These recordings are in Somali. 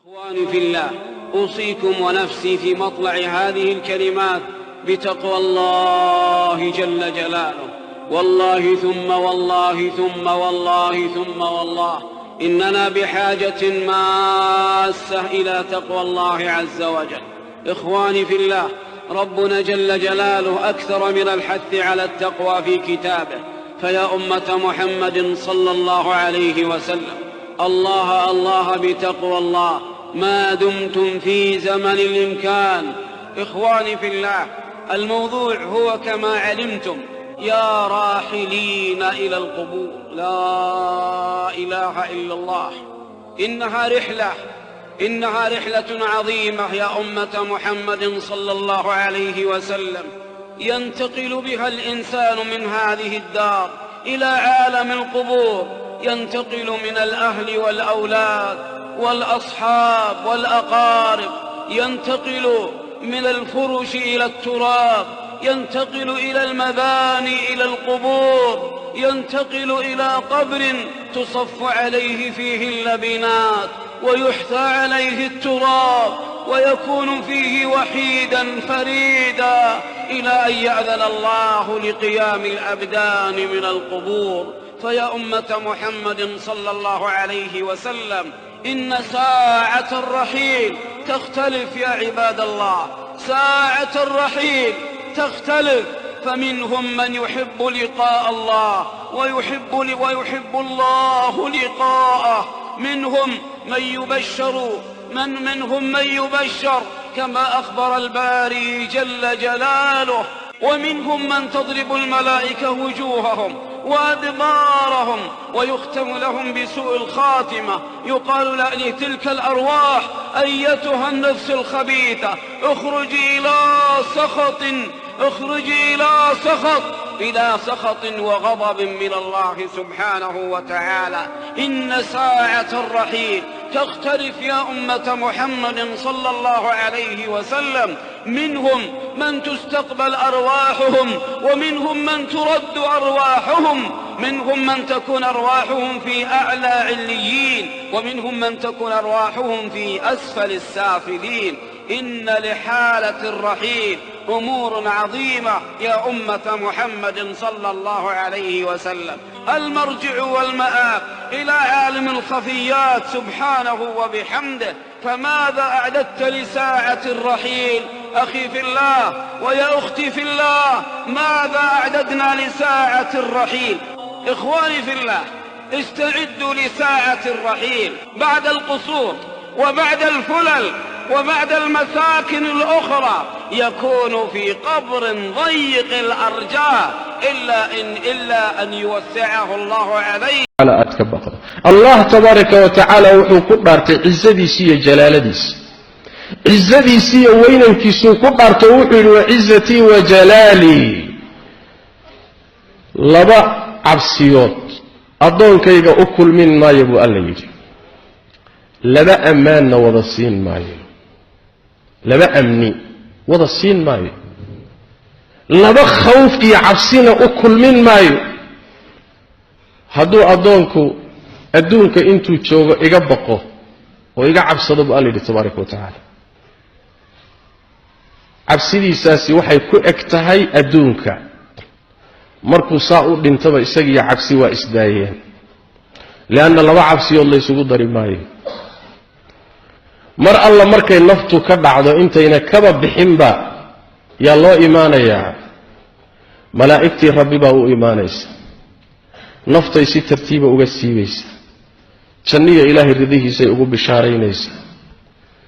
إخواني في الله، أوصيكم ونفسي في مطلع هذه الكلمات بتقوى الله جل جلاله. والله ثم والله ثم والله ثم والله إننا بحاجة ماسة إلى تقوى الله عز وجل. إخواني في الله، ربنا جل جلاله أكثر من الحث على التقوى في كتابه، فيا أمة محمد صلى الله عليه وسلم، الله الله بتقوى الله ما دمتم في زمن الإمكان. إخواني في الله، الموضوع هو كما علمتم يا راحلين إلى القبور، لا إله إلا الله. إنها رحلة عظيمة يا أمة محمد صلى الله عليه وسلم، ينتقل بها الإنسان من هذه الدار إلى عالم القبور، ينتقل من الأهل والأولاد والأصحاب والأقارب، ينتقل من الفرش إلى التراب، ينتقل إلى المباني إلى القبور، ينتقل إلى قبر تصف عليه فيه اللبنات ويحثى عليه التراب، ويكون فيه وحيدا فريدا إلى أن يأذن الله لقيام الأبدان من القبور. فيا أمة محمد صلى الله عليه وسلم، إن ساعة الرحيل تختلف يا عباد الله، ساعة الرحيل تختلف، فمنهم من يحب لقاء الله ويحب الله لقاءه، منهم من يبشر كما أخبر الباري جل جلاله، ومنهم من تضرب الملائكة وجوههم وأدبارهم ويختم لهم بسوء الخاتمة، يقال لتلك الأرواح أيتها النفس الخبيثة اخرجي إلى سخط وغضب من الله سبحانه وتعالى. إن ساعة الرحيل تختلف يا أمة محمد صلى الله عليه وسلم، منهم من تستقبل أرواحهم ومنهم من ترد أرواحهم، منهم من تكون أرواحهم في أعلى عليين ومنهم من تكون أرواحهم في أسفل السافلين. إن لحالة الرحيل أمور عظيمة يا أمة محمد صلى الله عليه وسلم. المرجع والمآب إلى عالم الخفيات سبحانه وبحمده. فماذا أعددت لساعة الرحيل أخي في الله ويا أختي في الله؟ ماذا أعددنا لساعة الرحيل؟ إخواني في الله، استعدوا لساعة الرحيل. بعد القصور وبعد الفلل وبعد المساكن الأخرى يكون في قبر ضيق الأرجاء إلا أن يوسعه الله عليه. على أتكبر الله تبارك وتعالى وحكم بارت عزدي سي جلالديس، عزدي سي وينك سو كبرت وحل وعزتي وجلالي. لبا عبسيوت أظن كيغا أكل من ما يبو الله يجي، لبا أمان وضا السين ماي، لبا أمني وضا السين ماي، لبا خوف يعبسين أكل من ماي. هدو أدونك إنتو تشوغ إيغا بقو وإيغا عبسدو بألي تبارك وتعالى. عبسيدي ساسي وحي كو اكتهي أدونك مركو ساؤ دينتبا إساقيا عبسي وإسدايين، لأن لبا عبسي الله يسوغو داري ماي. مر الله مركي نفتو كبعدو انتينا كبب بحنبا يا الله إيمانيا، ملائكتي ربي باو إيمانيس، نفتي سي ترتيبا uga siibaysa، janniga ilaahay ridihiisa ay ugu bishaaraynaysa،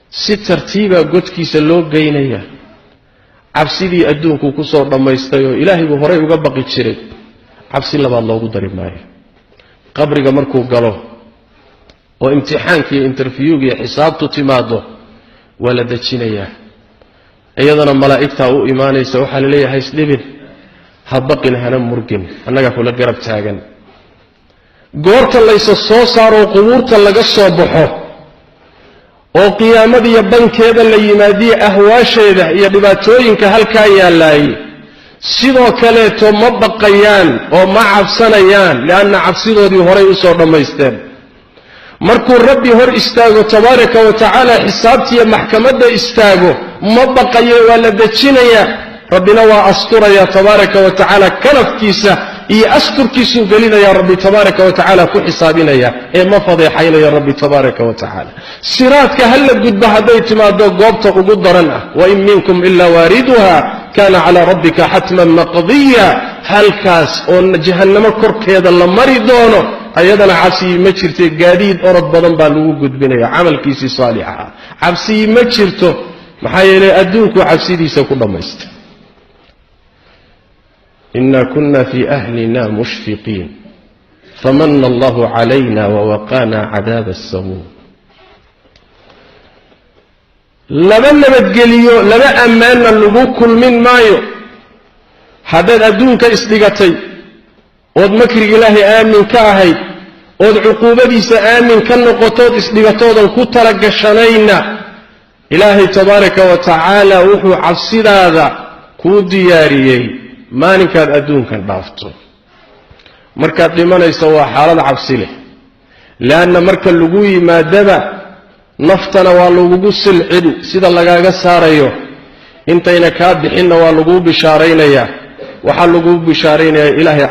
si tartiiba godkiisa loo geynaya. cabsidii adduunku ku soo dhameystay oo ilaahay uu horay uga baqi jiray, cabsi labaad loogu dari maayo. qabriga markuu galo oo imtixaankii interviewga xisaabtu timaado wala dajinaya, iyadana malaa'ikta u iimaanaysa waxa la leeyahay isdibin ha baqin hana murgin, annaga kula garab taagan. goorta laysa soo saaro qubuurta laga soo baxo oo qiyaamada bankeeda la yimaadiyo ahwaasheeda iyo dhibaatooyinka halka yaalay, sidoo kale to ma baqayaan oo ma cabsanayaan, laana cabsidoodii horay u soo dhameysteen. markuu rabbi hor istaago tabaaraka wa tacaala xisaabtiiyo maxkamadda istaago ma baqayo waa la dejinayaa rabbina waa asturaya tabaaraka wa tacaala kanafkiisa iyo asturkiisuu gelinayaa rabbi tabaaraka wa tacaala ku xisaabinaya ee ma fadeexaynayo rabbi tabaaraka wa tacaala siraadka hala gudba hadday timaado goobta ugu daran ah wain minkum ilaa waariduha kana calaa rabbika xatman maqdiya halkaas oo jahannamo korkeeda la mari doono ayadana cabsigii ma jirte gaadiid orod badan baa lagu gudbinaya camalkiisii saalixa ah cabsigii ma jirto maxaa yeelay adduunku cabsidiisa ku dhammaysta إنا كنا في أهلنا مشفقين فمن الله علينا ووقانا عذاب السموم لما نبتقليو لما أمانا لغوكل من مايو حدد أدونك إسلقتي ود مكر إلهي آمن كاهي ود عقوبتي سآمن كالنقطات إسلقتودا كتلق شنينا إلهي تبارك وتعالى وحو عفصد هذا كو دياريي maalinkaad adduunkan dhaafto markaad dhimanayso waa xaalad cabsi leh leanna marka lagu yimaadaba naftana waa lagugu silcin sida lagaaga saarayo intayna kaa bixinna waa laguu bishaaraynayaa waxaa laguu bishaaraynayaa ilaahay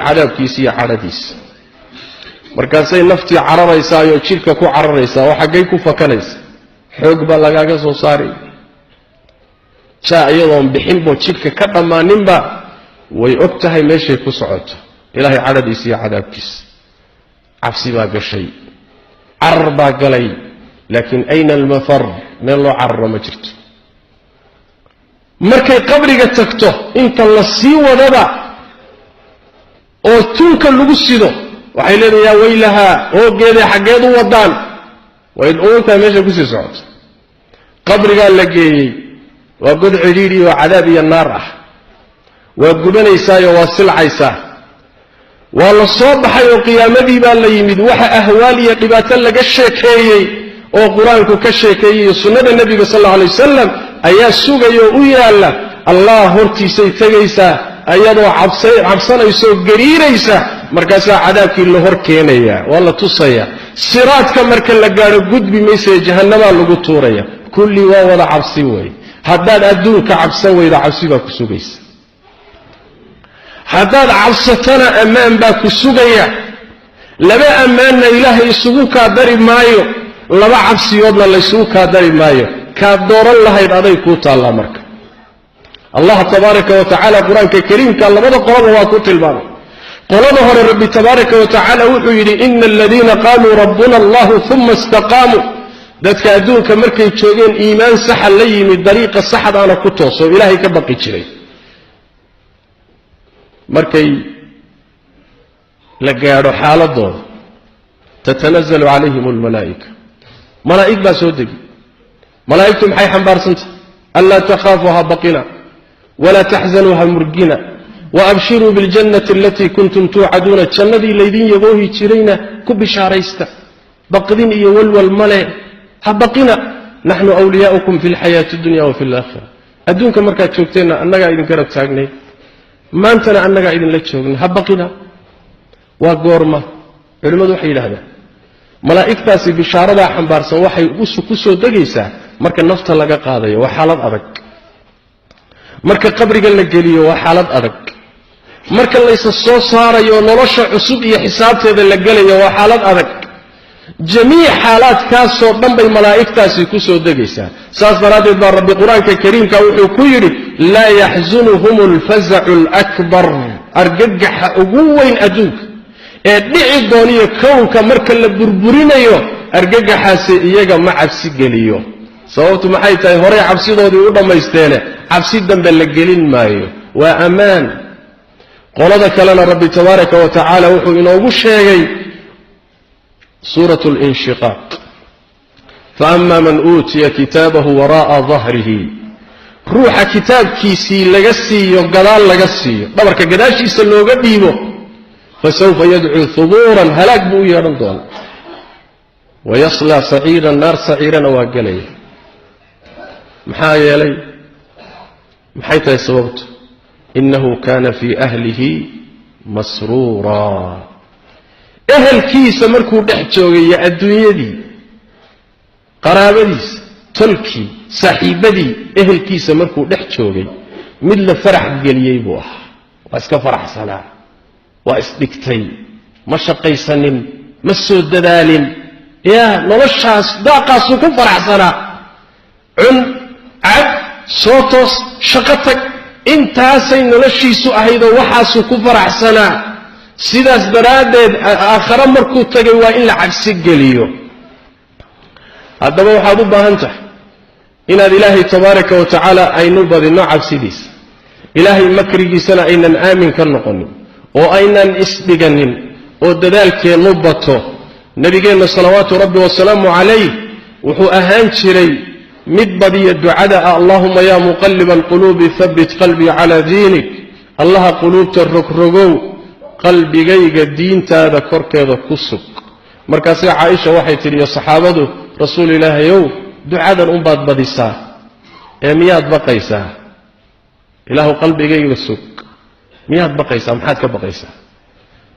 cadaabkiisa iyo cadhadiisa markaasay naftii cararaysaa oo jidhka ku cararaysaa oo xaggay ku fakanaysa xoog baa lagaaga soo saaray jaa iyadoon bixinboo jidhka ka dhammaaninba way og tahay meeshay ku socoto ilaahay cadhadiisa iyo cadaabkiisa cabsi baa gashay carar baa galay laakiin ayna almafar meel loo cararo ma jirto markay qabriga tagto inta la sii wadaba oo tunka lagu sido waxay leedahay yaa waylahaa hoogeeday xaggeed u wadaan way oontaa meesha kusii socoto qabrigaa la geeyey waa god cidhiidhi oo cadaab iyo naar ah waa gubanaysaayoo waa silcaysaa waa la soo baxay oo qiyaamadii baa la yimid waxa ahwaal iyo dhibaato laga sheekeeyey oo qur-aanku ka sheekeeyey iyo sunnada nebiga sal alla alay wasalam ayaa sugayoo u yaalla allah hortiisay tegaysaa ayadoo cabsanaysaoo gariiraysa markaasaa cadaabkii la hor keenayaa waa la tusayaa siraadka marka la gaadho gudbi maysae jahannamaa lagu tuuraya kullii waa wada cabsi weeye haddaad adduunka cabsan weyda cabsi baa ku sugaysa haddaad cabsatana ammaan baa ku sugaya laba ammaanna ilaahay isugu kaa dari maayo laba cabsiyoodna laysugu kaa dari maayo kaad dooran lahayd aday kuu taallaa marka allah tabaaraka wa tacaala qur-aanka kariimka labada qolaba waa ku tilmaamay qolada hore rabbi tabaaraka wa tacaala wuxuu yidhi ina aladiina qaaluu rabbuna allahu uma istaqaamuu dadka adduunka markay joogeen iimaan saxa la yimid dariiqa saxdaana ku toosoo ilaahay ka baqi jiray markay la gaadho xaaladooda tatanazalu calayhim almalaa'ika malaa'ig baa soo degi malaa'igtu maxay xambaarsantahay anlaa takhaafuu ha baqina walaa taxzanuu ha murgina waabshiruu biاljannati alatii kuntum tuucaduuna jannadii laydin yaboohi jirayna ku bishaaraysta baqdin iyo walwal male ha baqina naxnu wliyaa'ukum fi lxayaati اdunya wa fi اlaakhira adduunka markaad joogteenna annagaa idin garab taagnay maantana annagaa idinla joogna ha baqina waa goorma culimmadu waxay yidhahdaan malaa'igtaasi bishaaradaa xambaarsan waxay ku soo degaysaa marka nafta laga qaadayo waa xaalad adag marka qabriga la geliyo waa xaalad adag marka laysa soo saarayo nolosha cusub iyo xisaabteeda la gelayo waa xaalad adag jamiic xaalaadkaasoo dhan bay malaa'igtaasi ku soo degaysaa saas daraaddeed baa rabbi qur-aanka kariimka wuxuu ku yidhi laa yaxzunuhum alfazacu alakbar argagaxa ugu weyn adduunka ee dhici dooniyo kownka marka la burburinayo argagaxaasi iyaga ma cabsi geliyo sababtu maxay tahay horey cabsidoodii u dhammaysteene cabsi dambe la gelin maayo waa ammaan qolada kalena rabbi tabaaraka wa tacaala wuxuu inoogu sheegay suurat linshiqaaq faama man uutiya kitaabahu waraa'a dahrihi ruuxa kitaabkiisii laga siiyo gadaal laga siiyo dhabarka gadaashiisa looga dhiibo fasawfa yadcuu hubuuran halaag buu u yeedhan doona wayaslaa saciiran naar saciirana waa gelaya maxaa yeelay maxay tahay sababtu innahu kaana fii ahlihi masruuraa ehelkiisa markuu dhex joogay adduunyadii qaraabadiisa tolkii saaxiibadii ehelkiisa markuu dhex joogay mid la farax geliyey buu ahaa waa iska faraxsanaa waa isdhigtay ma shaqaysanin ma soo dadaalin yaa noloshaas daaqaasuu ku faraxsanaa cun cab soo toos shaqo tag intaasay noloshiisu ahaydoo waxaasuu ku faraxsanaa sidaas daraaddeed aakhare markuu tagay waa in la cabsi geliyo haddaba waxaad u baahan tahay inaad ilaahay tabaaraka wa tacaala aynu badinno cabsidiisa ilaahay makrigiisana aynan aamin ka noqonin oo aynan isdhiganin oo dadaalkeennu bato nabigeenna salawaatu rabbi wasalaamu calayh wuxuu ahaan jiray mid badiya ducada ah allahuma yaa muqalliba alquluubi habbit qalbii calaa diinik allaha quluubta rogrogow qalbigayga diintaada korkeeda ku sug markaasay caaisha waxay tidhi iyo saxaabadu rasuul ilaahayow ducadan unbaad badisaa ee miyaad baqaysaa ilaahu qalbigayga sug miyaad baqaysaa maxaad ka baqaysaa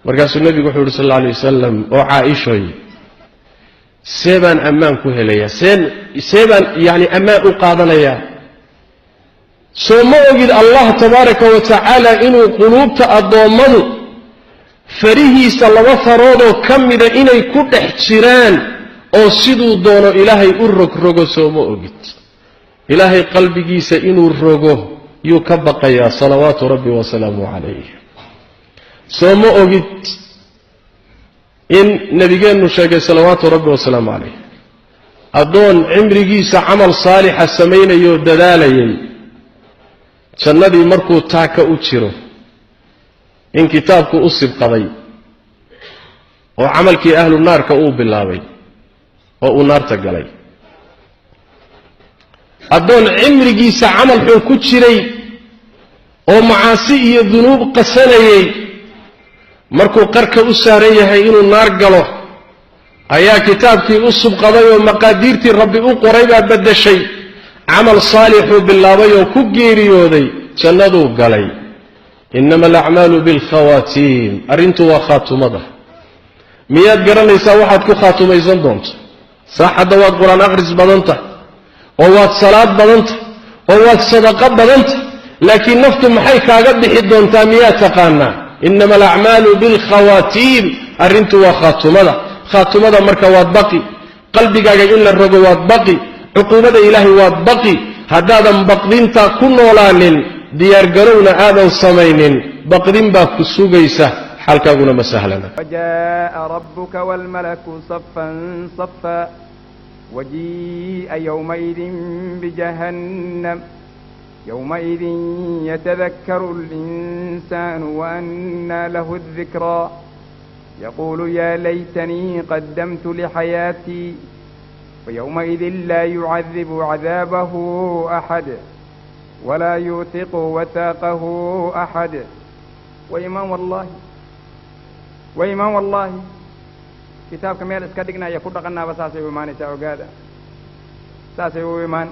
markaasuu nebigu wuxuu yidhi sal alla alay wasalam oo caaishoy see baan ammaan ku helayaa see baan yani ammaan u qaadanayaa soo ma ogid allah tabaaraka wa tacaala inuu quluubta addoommadu farihiisa laba faroodoo ka mida inay ku dhex jiraan oo siduu doono ilaahay u rogrogo soo ma ogid ilaahay qalbigiisa inuu rogo yuu ka baqayaa salawaatu rabbi wasalaamu calayh soo ma ogid in nabigeennu sheegay salawaatu rabbi wasalaamu calayh addoon cimrigiisa camal saalixa samaynayoo dadaalayay jannadii markuu taaka u jiro in kitaabku u sibqaday oo camalkii ahlu naarka uu bilaabay oo uu naarta galay addoon cimrigiisa camal xun ku jiray oo macaasi iyo dunuub qasanayay markuu qarka u saaran yahay inuu naar galo ayaa kitaabkii u subqaday oo maqaadiirtii rabbi u qoray baa beddeshay camal saalixuu bilaabay oo ku geeriyooday jannaduu galay innama alacmaalu bilkhawaatiim arrintu waa khaatumada miyaad garanaysaa waxaad ku khaatumaysan doonto saaxadda waad qur-aan akhris badan tahay oo waad salaad badan tahay oo waad sadaqo badan tahay laakiin naftu maxay kaaga bixi doontaa miyaad taqaanaa innama alacmaalu bilkhawaatiim arrintu waa khaatumada marka waad baqi qalbigaaga in la rogo waad baqi cuquubada ilaahay waad baqi haddaadan baqdintaa ku noolaanin diyaargarowna aadan samaynin baqdin baa ku sugaysa xalkaaguna ma sahlana وجاء ربك والملك صفا صفا وجيء يومئذ بجهنم يومئذ يتذكر الإنسان وأنى له الذكرى يقول يا ليتني قدمت لحياتي ويومئذ لا يعذب عذابه أحد ولا يوثق وثاقه أحد وإمام والله كتاب كمال اسكدقنا يكون قلنا بساسي وإيمان سأوقادا ساسي وإيمان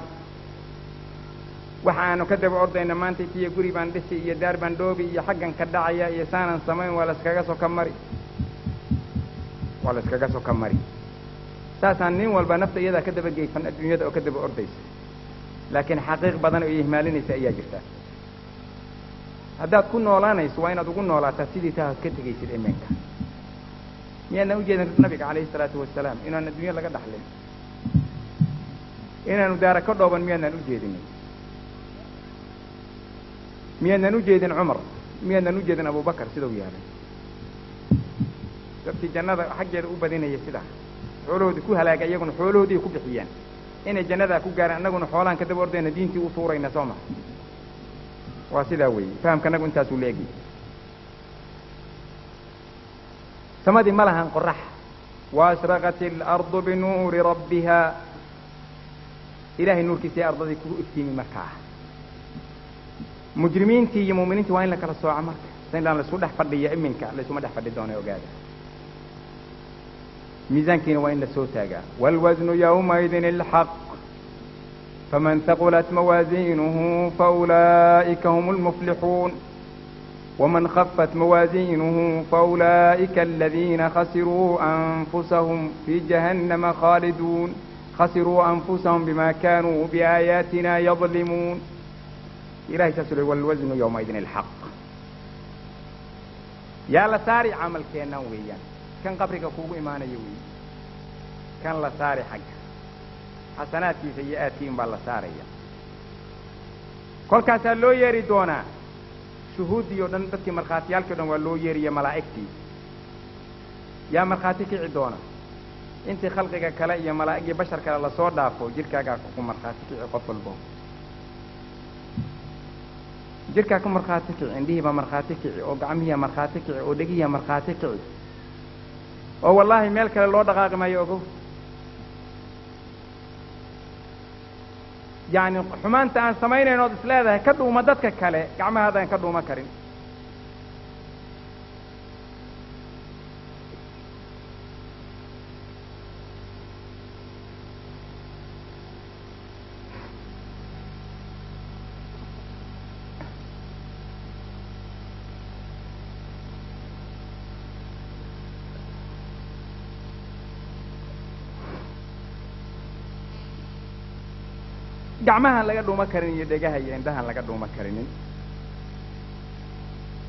waxaanu ka daba ordayna maanta iyo guri baan dhisi iyo daar baan dhoobi iyo xaggan ka dhacaya iyo saanan samayn wala iskaga soo kamari taasaan nin walba nafta iyada ka daba geeyfan adduunyada oo ka daba ordaysa laakiin xaqiiq badan oo ihmaalinaysa ayaa jirta haddaad ku noolaanayso waa inaad ugu noolaataa sidii taas ka tegaysid iminka miyaana u jeedin nabiga calayhi salaatu wasalaam inaan adduunya laga dhaxlin inaanu daara ka dhooban miyaanaan u jeedinin miyaanaan u jeedin cumar miyaanaan u jeedin abubakar sidau yaalay dadkii jannada xaggeeda u badinaya sidaa xoolahoodii ku halaaga iyaguna xoolahoodii ku bixiyaan inay jannadaa ku gaaraan annaguna xoolaan ka daba ordayna diintii u tuurayna soo maha waa sidaa weeye fahamka annagu intaasuu leegi samadii ma lahan qorax waashraqat alardu binuuri rabbiha ilaahay nuurkiisii ardadii ku iftiimi markaa mujrimiintii iyo muuminiintii waa in la kala sooco marka sayndaan la isku dhex fadhiya iminka la isuma dhex fadhi doona ogaada miisaankiina waa in la soo taagaa waalwasnu yawmaidin alxaq faman haqulat mawaaziinuhu faulaa'ika hum almuflixuun ومن خفت موازينه فأولئك الذين خسروا أنفسهم في جهنم خالدون خسروا أنفسهم بما كانوا بآياتنا يظلمون إلهي تسلي والوزن يومئذ الحق يا لساري عمل كينا ويا كان قبرك كوكو إيمان يوي كان لساري حق حسناتي سيئاتي باللساري كل كاسا لو يري دونا شهودي ودن dadkii markhaatiyaalkii dhan waa loo yeeriye malaa'igtii yaa markhaati kici doona intii khalqiga kale iyo malaa'ig iyo bashar kale la soo dhaafo jirkaaga ku markhaati kici qof walba jirkaaga ku markhaati kici indhihiiba markhaati kici oo gacmihiiba markhaati kici oo dhegihiiba markhaati kici oo wallaahi meel kale loo dhaqaaqi maayo ogow يعني حمانت أن سمينا نود سلاذة كدو مدتك كله كعما هذا كدو ما كرين gacmahan laga dhuuma karin iyo dhegaha iyo indhahan laga dhuuma karinin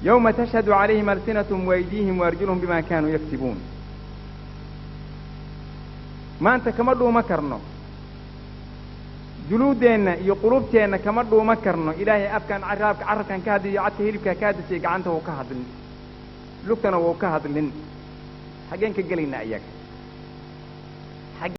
yawma tashhadu calayhim alsinatuhum waydihim waarjuluhum bima kaanuu yaktibuun maanta kama dhuuma karno juluudeenna iyo qulubteenna kama dhuuma karno ilaahay afkan carabkan ka hadliyo cadka hilibka ka hadlisay gacanta wuu ka hadlin lugtana wuu ka hadlin xaggeen ka gelayna iyaga